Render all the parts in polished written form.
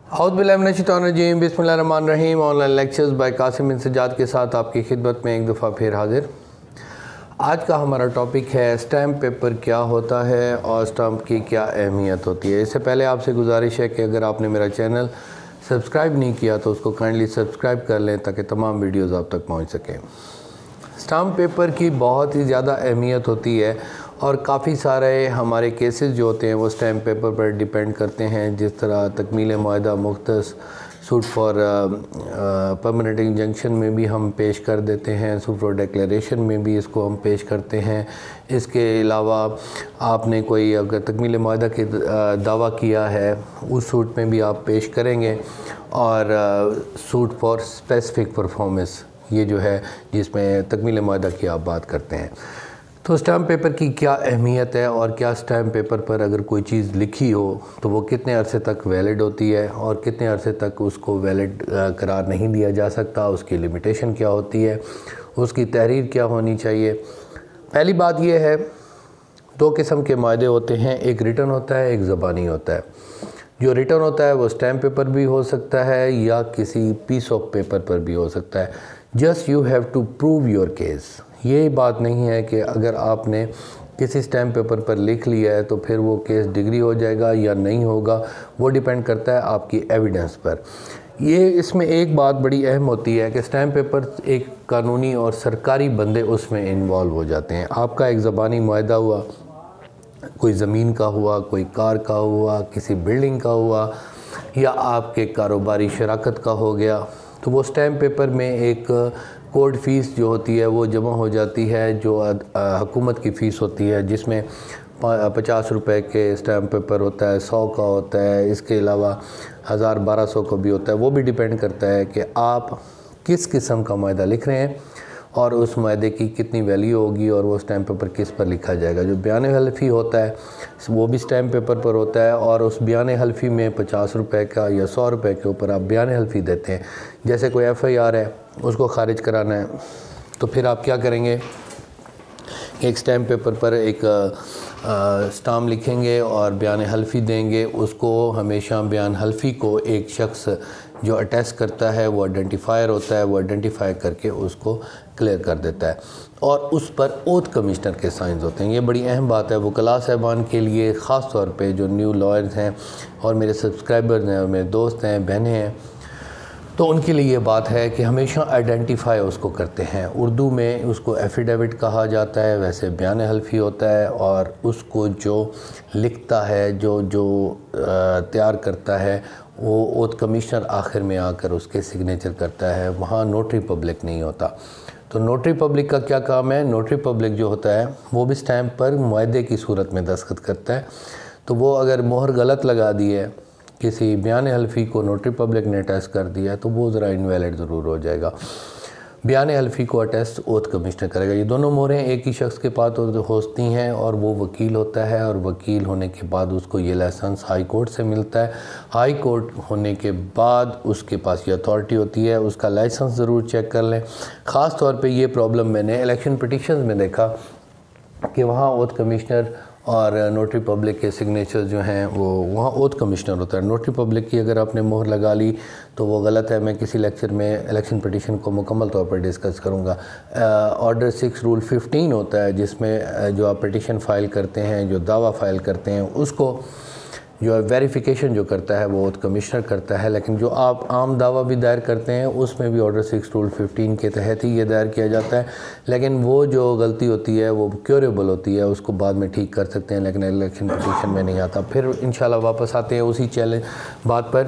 औज़ुबिल्लाहि बिस्मिल्लाहिर्रहमानिर्रहीम। Online lectures bye Qasim इंसजाद के साथ आपकी खिदमत में एक दफ़ा फिर हाजिर। आज का हमारा टॉपिक है स्टैम्प पेपर क्या होता है और स्टैम्प की क्या अहमियत होती है। इससे पहले आपसे गुजारिश है कि अगर आपने मेरा चैनल सब्सक्राइब नहीं किया तो उसको काइंडली सब्सक्राइब कर लें ताकि तमाम वीडियोज़ आप तक पहुँच सकें। स्टैम्प पेपर की बहुत ही ज़्यादा अहमियत होती है और काफ़ी सारे हमारे केसेस जो होते हैं वो स्टैम्प पेपर पर डिपेंड करते हैं। जिस तरह तकमील मुआहदा मुख्तस सूट फॉर परमानेंट इंजंक्शन में भी हम पेश कर देते हैं, सूट फॉर डिक्लेरेशन में भी इसको हम पेश करते हैं। इसके अलावा आपने कोई अगर तकमील मुआहदा के दावा किया है उस सूट में भी आप पेश करेंगे। और सूट फॉर स्पेसिफिक परफॉर्मेंस ये जो है जिसमें तकमील मुआहदा की आप बात करते हैं। तो स्टैम्प पेपर की क्या अहमियत है और क्या स्टैम्प पेपर पर अगर कोई चीज़ लिखी हो तो वो कितने अरसे तक वैलिड होती है और कितने अरसे तक उसको वैलिड करार नहीं दिया जा सकता, उसकी लिमिटेशन क्या होती है, उसकी तहरीर क्या होनी चाहिए। पहली बात ये है, दो किस्म के मायदे होते हैं, एक रिटन होता है, एक ज़बानी होता है। जो रिटन होता है वो स्टैम्प पेपर भी हो सकता है या किसी पीस ऑफ पेपर पर भी हो सकता है। Just you have to prove your case. ये बात नहीं है कि अगर आपने किसी स्टैम्प पेपर पर लिख लिया है तो फिर वो केस डिग्री हो जाएगा या नहीं होगा, वो डिपेंड करता है आपकी एविडेंस पर। ये इसमें एक बात बड़ी अहम होती है कि स्टैम्प पेपर एक कानूनी और सरकारी बंदे उसमें इन्वॉल्व हो जाते हैं। आपका एक ज़बानी मुआहदा हुआ, कोई ज़मीन का हुआ, कोई कार का हुआ, किसी बिल्डिंग का हुआ या आपके कारोबारी शराकत का हो गया, तो वो स्टैम्प पेपर में एक कोर्ट फ़ीस जो होती है वो जमा हो जाती है, जो हुकूमत की फ़ीस होती है, जिसमें 50 रुपए के स्टैम्प पेपर होता है, 100 का होता है, इसके अलावा 1000-1200 का भी होता है। वो भी डिपेंड करता है कि आप किस किस्म का मुआहदा लिख रहे हैं और उस मुआहदे की कितनी वैल्यू होगी और वो स्टैम्प पेपर किस पर लिखा जाएगा। जो बयान हल्फी होता है वो भी स्टैम्प पेपर पर होता है और उस बयान हल्फी में 50 रुपए का या 100 रुपए के ऊपर आप बयान हल्फी देते हैं। जैसे कोई FIR है उसको ख़ारिज कराना है तो फिर आप क्या करेंगे, एक स्टैम्प पेपर पर एक स्टाम्प लिखेंगे और बयान हल्फी देंगे। उसको हमेशा बयान हल्फी को एक शख्स जो अटेस्ट करता है वो आइडेंटिफायर होता है, वो आइडेंटिफाई करके उसको क्लियर कर देता है और उस पर ओथ कमिश्नर के साइंस होते हैं। ये बड़ी अहम बात है वकला साहबान के लिए, ख़ास तौर पे जो न्यू लॉयर्स हैं और मेरे सब्सक्राइबर्स हैं और मेरे दोस्त हैं, बहनें हैं, तो उनके लिए ये बात है कि हमेशा आइडेंटिफाई उसको करते हैं। उर्दू में उसको एफिडेविट कहा जाता है, वैसे बयान हल्फी होता है। और उसको जो लिखता है, जो तैयार करता है, वो ओथ कमिश्नर आखिर में आकर उसके सिग्नेचर करता है। वहाँ नोटरी पब्लिक नहीं होता। तो नोटरी पब्लिक का क्या काम है, नोटरी पब्लिक जो होता है वो भी स्टैम्प पर मुआहदे की सूरत में दस्तखत करता है। तो वो अगर मोहर गलत लगा दी है, किसी बयान हल्फी को नोटरी पब्लिक ने अटेस्ट कर दिया तो वो ज़रा इनवैलिड ज़रूर हो जाएगा। बयान हल्फी को अटेस्ट ओथ कमिश्नर करेगा। ये दोनों मोहरें एक ही शख्स के पास होती हैं और वो वकील होता है और वकील होने के बाद उसको ये लाइसेंस हाई कोर्ट से मिलता है। हाई कोर्ट होने के बाद उसके पास ये अथॉरिटी होती है, उसका लाइसेंस ज़रूर चेक कर लें। ख़ास तौर पे ये प्रॉब्लम मैंने इलेक्शन पिटीशंस में देखा कि वहाँ ओथ कमिश्नर और नोटरी पब्लिक के सिग्नेचर जो हैं वो वहाँ ओथ कमिश्नर होता है। नोटरी पब्लिक की अगर आपने मोहर लगा ली तो वो गलत है। मैं किसी लेक्चर में इलेक्शन पिटीशन को मुकम्मल तौर पर डिस्कस करूँगा। ऑर्डर 6 रूल 15 होता है जिसमें जो आप पिटीशन फ़ाइल करते हैं, जो दावा फ़ाइल करते हैं, उसको जो है वेरिफिकेशन जो करता है वो ओथ कमिश्नर करता है। लेकिन जो आप आम दावा भी दायर करते हैं उसमें भी ऑर्डर 6 रूल 15 के तहत ही ये दायर किया जाता है। लेकिन वो जो गलती होती है वो क्योरेबल होती है, उसको बाद में ठीक कर सकते हैं, लेकिन इलेक्शन पिटीशन में नहीं आता। फिर इंशाल्लाह वापस आते हैं उसी चैलेंज बात पर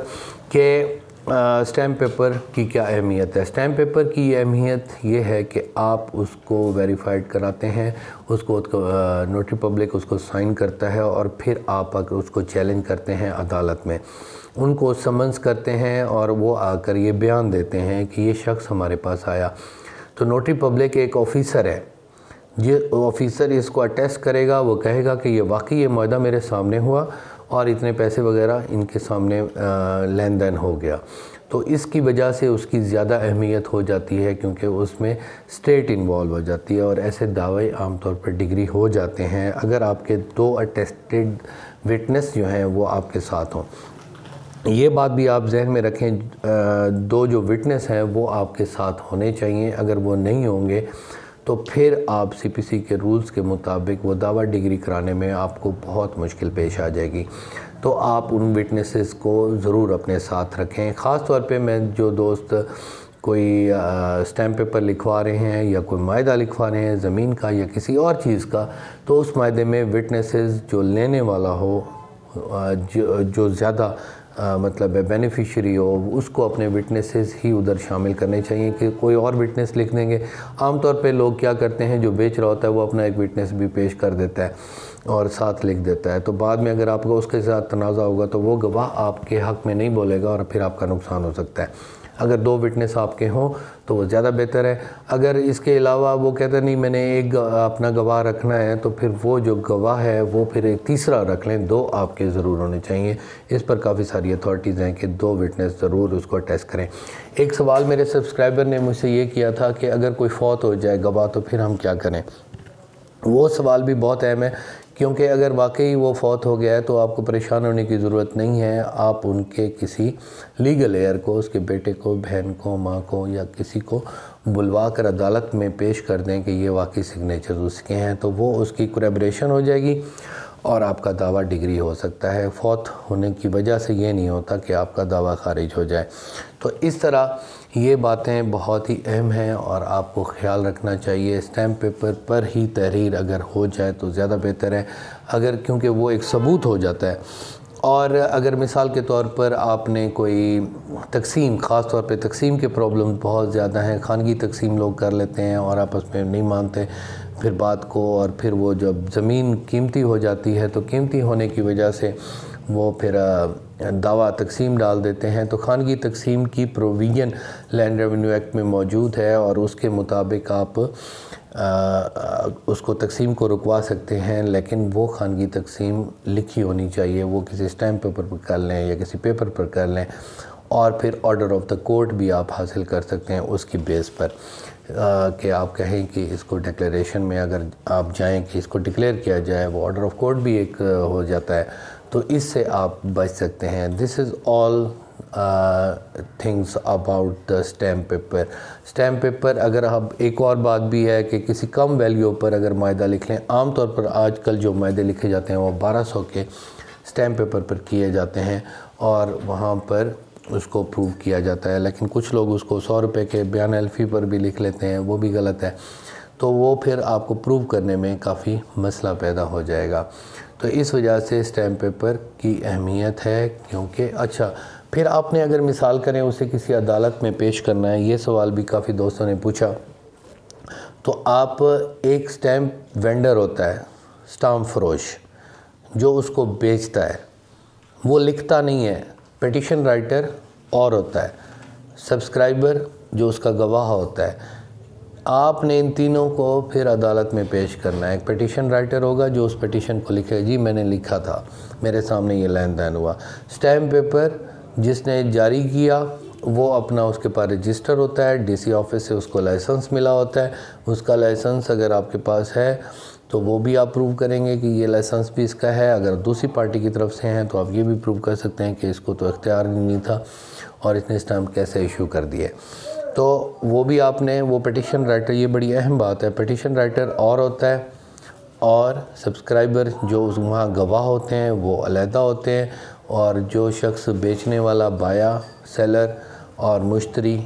कि स्टैम्प पेपर की क्या अहमियत है। स्टैम्प पेपर की अहमियत ये है कि आप उसको वेरीफाइड कराते हैं, उसको नोटरी पब्लिक उसको साइन करता है और फिर आप आकर उसको चैलेंज करते हैं अदालत में, उनको समन्स करते हैं और वो आकर ये बयान देते हैं कि ये शख्स हमारे पास आया। तो नोटरी पब्लिक एक ऑफिसर है, ये ऑफिसर इसको अटेस्ट करेगा, वो कहेगा कि ये वाकई ये मुआहदा मेरे सामने हुआ और इतने पैसे वगैरह इनके सामने लेन देन हो गया। तो इसकी वजह से उसकी ज़्यादा अहमियत हो जाती है क्योंकि उसमें स्टेट इन्वॉल्व हो जाती है और ऐसे दावे आमतौर पर डिग्री हो जाते हैं अगर आपके 2 अटेस्टेड विटनेस जो हैं वो आपके साथ हों। یہ بات بھی آپ ذہن میں رکھیں، دو جو وٹنس ہیں وہ آپ کے ساتھ ہونے چاہیے، اگر وہ نہیں ہوں گے تو پھر آپ سی پی سی کے رولز کے مطابق وہ دعویٰ ڈگری کرانے میں آپ کو بہت مشکل پیش آ جائے گی۔ تو آپ ان وٹنسز کو ضرور اپنے ساتھ رکھیں۔ خاص طور پہ میں جو دوست کوئی اسٹیمپ پیپر لکھوا رہے ہیں یا کوئی معاہدہ لکھوا رہے ہیں زمین کا یا کسی اور چیز کا، تو اس معاہدے میں وٹنسز جو لینے والا ہو، جو زیادہ مطلب بینیفیشری ہو، اس کو اپنے وٹنسز ہی ادھر شامل کرنے چاہیے کہ کوئی اور وٹنس لکھ دیں گے۔ عام طور پہ لوگ کیا کرتے ہیں، جو بیچ رہا ہوتا ہے وہ اپنا ایک وٹنس بھی پیش کر دیتا ہے اور ساتھ لکھ دیتا ہے، تو بعد میں اگر آپ کو اس کے ساتھ تنازع ہوگا تو وہ گواہ آپ کے حق میں نہیں بولے گا اور پھر آپ کا نقصان ہو سکتا ہے۔ اگر دو وٹنس آپ کے ہوں تو وہ زیادہ بہتر ہے۔ اگر اس کے علاوہ وہ کہتا ہے نہیں میں نے ایک اپنا گواہ رکھنا ہے، تو پھر وہ جو گواہ ہے وہ پھر ایک تیسرا رکھ لیں، دو آپ کے ضرور ہونے چاہیے۔ اس پر کافی ساری اتھارٹیز ہیں کہ دو وٹنس ضرور اس کو اٹیسٹ کریں۔ ایک سوال میرے سبسکرائبر نے مجھ سے یہ کیا تھا کہ اگر کوئی فوت ہو جائے گواہ تو پھر ہم کیا کریں؟ وہ سوال بھی بہت اہم ہے، کیونکہ اگر واقعی وہ فوت ہو گیا ہے تو آپ کو پریشان ہونے کی ضرورت نہیں ہے۔ آپ ان کے کسی لیگل ایئر کو، اس کے بیٹے کو، بہن کو، ماں کو یا کسی کو بلوا کر عدالت میں پیش کر دیں کہ یہ واقعی سگنیچر اس کے ہیں، تو وہ اس کی کوریبریشن ہو جائے گی اور آپ کا دعویٰ ڈگری ہو سکتا ہے۔ فوت ہونے کی وجہ سے یہ نہیں ہوتا کہ آپ کا دعویٰ خارج ہو جائے۔ تو اس طرح یہ باتیں بہت ہی اہم ہیں اور آپ کو خیال رکھنا چاہیے۔ اسٹیمپ پیپر پر ہی تحریر اگر ہو جائے تو زیادہ بہتر ہے، کیونکہ وہ ایک ثبوت ہو جاتا ہے۔ اور اگر مثال کے طور پر آپ نے کوئی تقسیم، خاص طور پہ تقسیم کے پرابلم بہت زیادہ ہیں، خانگی تقسیم لوگ کر لیتے ہیں اور آپس میں نہیں مانتے پھر بات کو، اور پھر وہ جب زمین قیمتی ہو جاتی ہے تو قیمتی ہونے کی وجہ سے وہ پھر دعویٰ تقسیم ڈال دیتے ہیں۔ تو خانگی تقسیم کی پروویژن لینڈ ریونیو ایکٹ میں موجود ہے اور اس کے مطابق آپ اس کو تقسیم کو رکوا سکتے ہیں، لیکن وہ خانگی تقسیم لکھی ہونی چاہیے۔ وہ کسی اسٹیمپ پیپر پر کر لیں یا کسی پیپر پر کر لیں، اور پھر آرڈر آف دا کورٹ بھی آپ حاصل کر سکتے ہیں اس کی بیس پر، کہ آپ کہیں کہ اس کو ڈکلیریشن میں اگر آپ جائیں کہ اس کو ڈکلیئر کیا جائے، وہ آرڈر آف کورٹ بھی ایک ہو جاتا ہے، تو اس سے آپ بچ سکتے ہیں۔ This is all things about the stamp paper. Stamp paper, اگر اب ایک اور بات بھی ہے کہ کسی کم ویلیو پر اگر معاہدہ لکھ لیں، عام طور پر آج کل جو معاہدے لکھے جاتے ہیں وہ 1200 کے اسٹیمپ پیپر پر کیے جاتے ہیں اور وہاں پر اس کو پروو کیا جاتا ہے، لیکن کچھ لوگ اس کو 100 روپے کے بیان الفی پر بھی لکھ لیتے ہیں، وہ بھی غلط ہے، تو وہ پھر آپ کو پروو کرنے میں کافی مسئلہ پیدا ہو جائے گا۔ تو اس وجہ سے اسٹیمپ پیپر کی اہمیت ہے، کیونکہ اچھا پھر آپ نے اگر مثال کریں اسے کسی عدالت میں پیش کرنا ہے، یہ سوال بھی کافی دوستوں نے پوچھا، تو آپ ایک اسٹیمپ وینڈر ہوتا ہے، اسٹامپ فروش، جو اس کو بیچتا ہے، وہ لکھتا نہیں ہے، پیٹیشن رائٹر اور ہوتا ہے، سبسکرائبر جو اس کا گواہ ہوتا ہے، آپ نے ان تینوں کو پھر عدالت میں پیش کرنا ہے۔ ایک پیٹیشن رائٹر ہوگا جو اس پیٹیشن کو لکھے، جی میں نے لکھا تھا، میرے سامنے یہ لین دین ہوا۔ اسٹیمپ پیپر جس نے جاری کیا وہ اپنا اس کے پاس رجسٹر ہوتا ہے، ڈی سی آفس سے اس کو لائسنس ملا ہوتا ہے، اس کا لائسنس اگر آپ کے پاس ہے تو وہ بھی آپ پروو کریں گے کہ یہ لائسنس بھی اس کا ہے۔ اگر دوسری پارٹی کی طرف سے ہیں تو آپ یہ بھی پروو کر سکتے ہیں کہ اس کو تو اختیار نہیں تھا اور اس نے اسٹیمپ کیسے ایشو کر دیے، تو وہ بھی آپ نے، وہ پیٹیشن رائٹر، یہ بڑی اہم بات ہے، پیٹیشن رائٹر اور ہوتا ہے اور سبسکرائبر جو وہاں گواہ ہوتے ہیں وہ علیحدہ ہوتے ہیں، اور جو شخص بیچنے والا، بایا، سیلر اور مشتری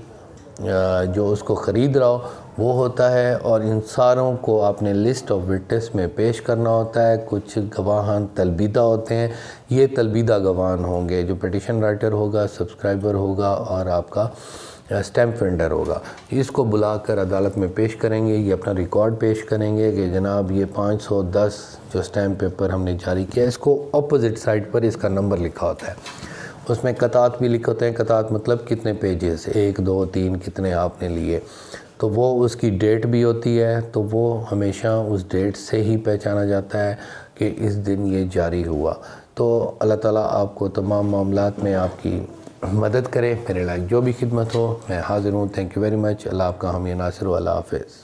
جو اس کو خرید رہا ہو وہ ہوتا ہے، اور ان ساروں کو آپ نے لسٹ آف وٹنس میں پیش کرنا ہوتا ہے۔ کچھ گواہان تلبیدہ ہوتے ہیں، یہ تلبیدہ گواہان ہوں گے، جو پیٹیشن رائٹر ہوگا، سبسکرائبر ہوگا اور آپ کا اسٹیمپ وینڈر ہوگا، اس کو بلا کر عدالت میں پیش کریں گے، یہ اپنا ریکارڈ پیش کریں گے کہ جناب یہ 510 جو اسٹیمپ پیپر ہم نے جاری کیا، اس کو اپوزٹ سائڈ پر اس کا نمبر لکھا ہوتا ہے، اس میں قطعات بھی لکھے ہوتے ہیں، قطعات مطلب کتنے پیجز، 1 2 3 کتنے آپ نے لیے، تو وہ اس کی ڈیٹ بھی ہوتی ہے، تو وہ ہمیشہ اس ڈیٹ سے ہی پہچانا جاتا ہے کہ اس دن یہ جاری ہوا۔ تو اللہ تعالیٰ آپ کو تمام معاملات میں آپ کی مدد کرے، میرے لائق جو بھی خدمت ہو میں حاضر ہوں۔ Thank you very much. اللہ آپ کا حامی ناصر و اللہ حافظ۔